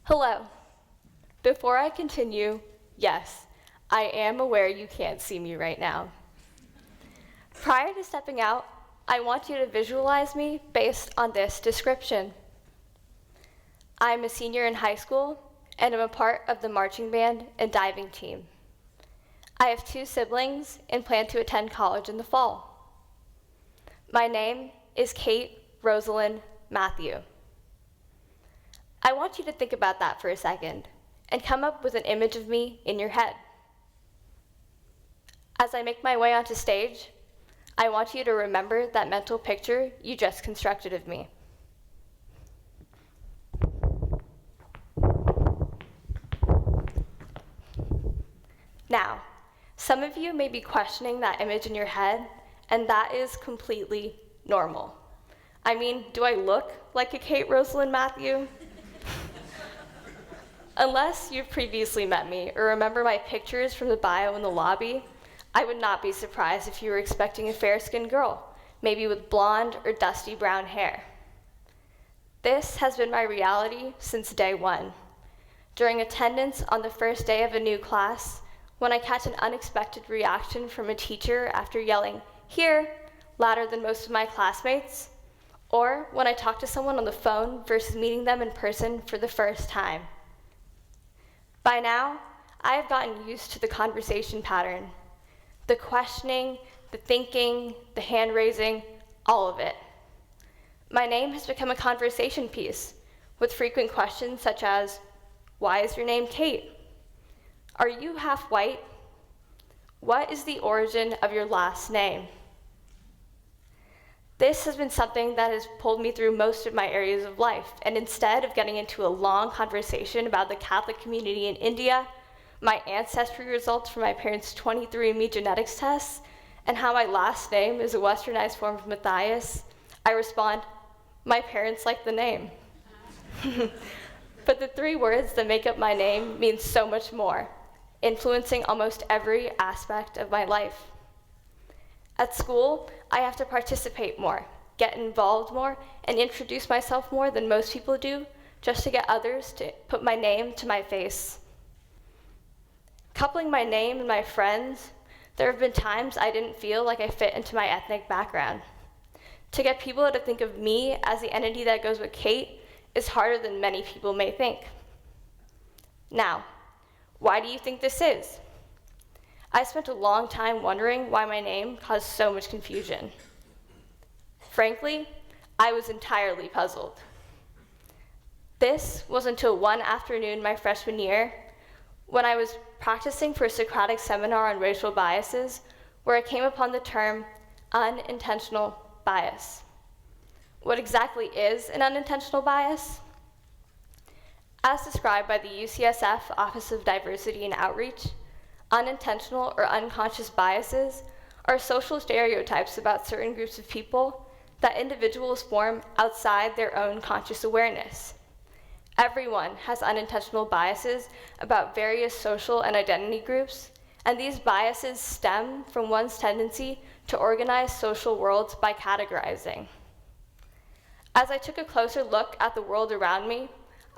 Hello. Before I continue, yes, I am aware you can't see me right now. Prior to stepping out, I want you to visualize me based on this description. I'm a senior in high school, and I'm a part of the marching band and diving team. I have 2 siblings and plan to attend college in the fall. My name is Kate Rosalind Mathew. I want you to think about that for a second and come up with an image of me in your head. As I make my way onto stage, I want you to remember that mental picture you just constructed of me. Now, some of you may be questioning that image in your head, and that is completely normal. I mean, do I look like a Kate Rosalind Mathew? Unless you've previously met me or remember my pictures from the bio in the lobby, I would not be surprised if you were expecting a fair-skinned girl, maybe with blonde or dusty brown hair. This has been my reality since day one. During attendance on the first day of a new class, when I catch an unexpected reaction from a teacher after yelling, "Here," louder than most of my classmates, or when I talk to someone on the phone versus meeting them in person for the first time. By now, I have gotten used to the conversation pattern. The questioning, the thinking, the hand raising, all of it. My name has become a conversation piece with frequent questions such as, "Why is your name Kate? Are you half white? What is the origin of your last name?" This has been something that has pulled me through most of my areas of life, and instead of getting into a long conversation about the Catholic community in India, my ancestry results from my parents' 23andMe genetics tests, and how my last name is a westernized form of Matthias, I respond, "My parents like the name." But the 3 words that make up my name mean so much more, influencing almost every aspect of my life. At school, I have to participate more, get involved more, and introduce myself more than most people do, just to get others to put my name to my face. Coupling my name and my friends, there have been times I didn't feel like I fit into my ethnic background. To get people to think of me as the entity that goes with Kate is harder than many people may think. Now, why do you think this is? I spent a long time wondering why my name caused so much confusion. Frankly, I was entirely puzzled. This was until one afternoon my freshman year, when I was practicing for a Socratic seminar on racial biases, where I came upon the term unintentional bias. What exactly is an unintentional bias? As described by the UCSF Office of Diversity and Outreach, unintentional or unconscious biases are social stereotypes about certain groups of people that individuals form outside their own conscious awareness. Everyone has unintentional biases about various social and identity groups, and these biases stem from one's tendency to organize social worlds by categorizing. As I took a closer look at the world around me,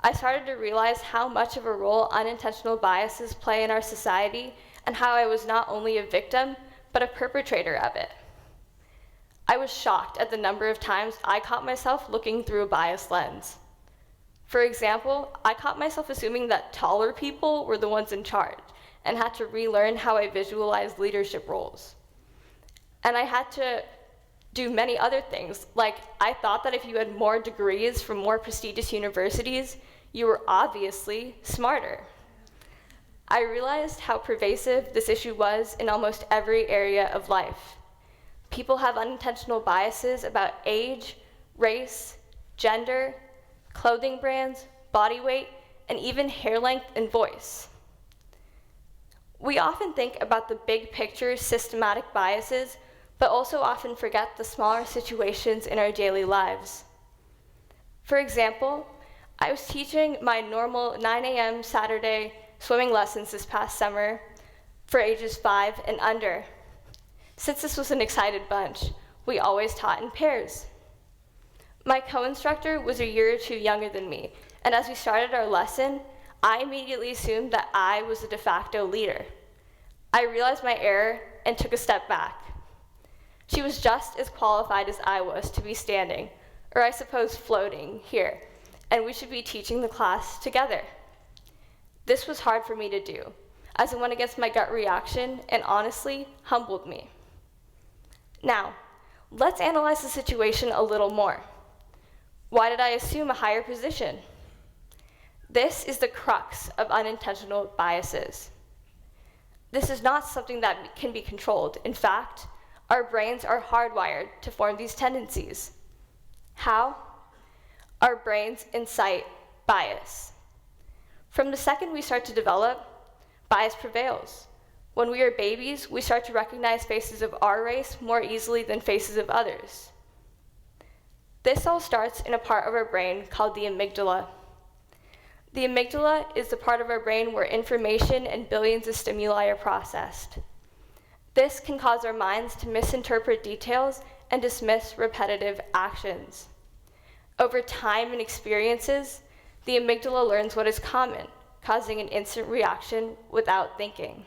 I started to realize how much of a role unintentional biases play in our society and how I was not only a victim, but a perpetrator of it. I was shocked at the number of times I caught myself looking through a biased lens. For example, I caught myself assuming that taller people were the ones in charge and had to relearn how I visualized leadership roles. And I had to do many other things, like I thought that if you had more degrees from more prestigious universities, you were obviously smarter. I realized how pervasive this issue was in almost every area of life. People have unintentional biases about age, race, gender, clothing brands, body weight, and even hair length and voice. We often think about the big picture systematic biases, but also often forget the smaller situations in our daily lives. For example, I was teaching my normal 9 a.m. Saturday swimming lessons this past summer for ages 5 and under. Since this was an excited bunch, we always taught in pairs. My co-instructor was a year or 2 younger than me, and as we started our lesson, I immediately assumed that I was the de facto leader. I realized my error and took a step back. She was just as qualified as I was to be standing, or I suppose floating, here, and we should be teaching the class together. This was hard for me to do, as it went against my gut reaction and honestly humbled me. Now, let's analyze the situation a little more. Why did I assume a higher position? This is the crux of unintentional biases. This is not something that can be controlled. In fact, our brains are hardwired to form these tendencies. How? Our brains incite bias. From the second we start to develop, bias prevails. When we are babies, we start to recognize faces of our race more easily than faces of others. This all starts in a part of our brain called the amygdala. The amygdala is the part of our brain where information and billions of stimuli are processed. This can cause our minds to misinterpret details and dismiss repetitive actions. Over time and experiences, the amygdala learns what is common, causing an instant reaction without thinking.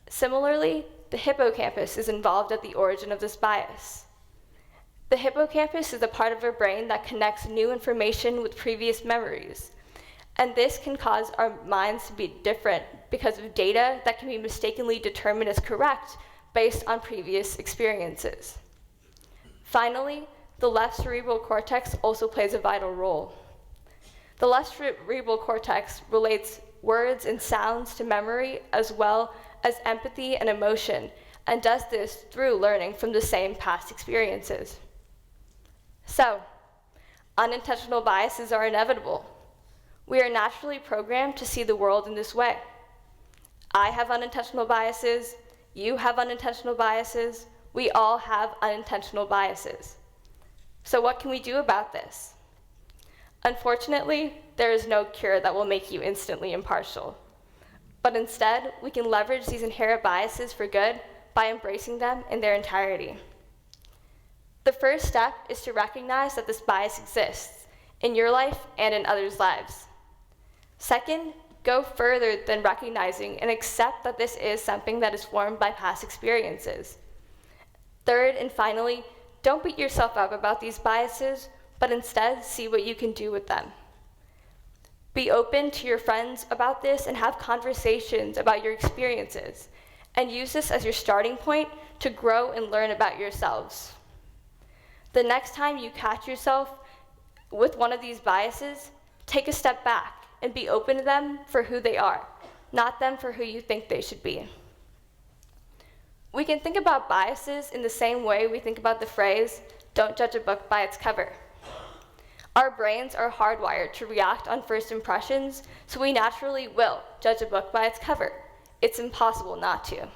Similarly, the hippocampus is involved at the origin of this bias. The hippocampus is the part of our brain that connects new information with previous memories, and this can cause our minds to be different because of data that can be mistakenly determined as correct based on previous experiences. Finally, the left cerebral cortex also plays a vital role. The left cerebral cortex relates words and sounds to memory as well as empathy and emotion, and does this through learning from the same past experiences. So, unintentional biases are inevitable. We are naturally programmed to see the world in this way. I have unintentional biases, you have unintentional biases, we all have unintentional biases. So what can we do about this? Unfortunately, there is no cure that will make you instantly impartial. But instead, we can leverage these inherent biases for good by embracing them in their entirety. The first step is to recognize that this bias exists in your life and in others' lives. Second, go further than recognizing and accept that this is something that is formed by past experiences. Third, and finally, don't beat yourself up about these biases, but instead see what you can do with them. Be open to your friends about this and have conversations about your experiences, and use this as your starting point to grow and learn about yourselves. The next time you catch yourself with one of these biases, take a step back and be open to them for who they are, not them for who you think they should be. We can think about biases in the same way we think about the phrase, "Don't judge a book by its cover." Our brains are hardwired to react on first impressions, so we naturally will judge a book by its cover. It's impossible not to.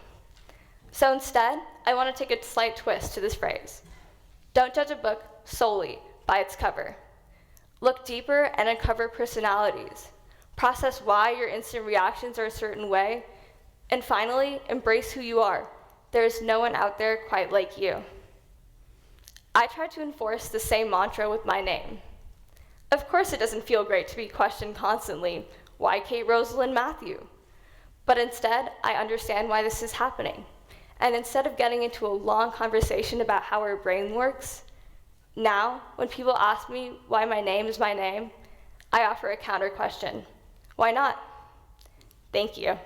So instead, I want to take a slight twist to this phrase. Don't judge a book solely by its cover. Look deeper and uncover personalities. Process why your instant reactions are a certain way. And finally, embrace who you are. There is no one out there quite like you. I try to enforce the same mantra with my name. Of course it doesn't feel great to be questioned constantly, why Kate, Rosalind, Mathew? But instead, I understand why this is happening. And instead of getting into a long conversation about how our brain works, now, when people ask me why my name is my name, I offer a counter question. Why not? Thank you.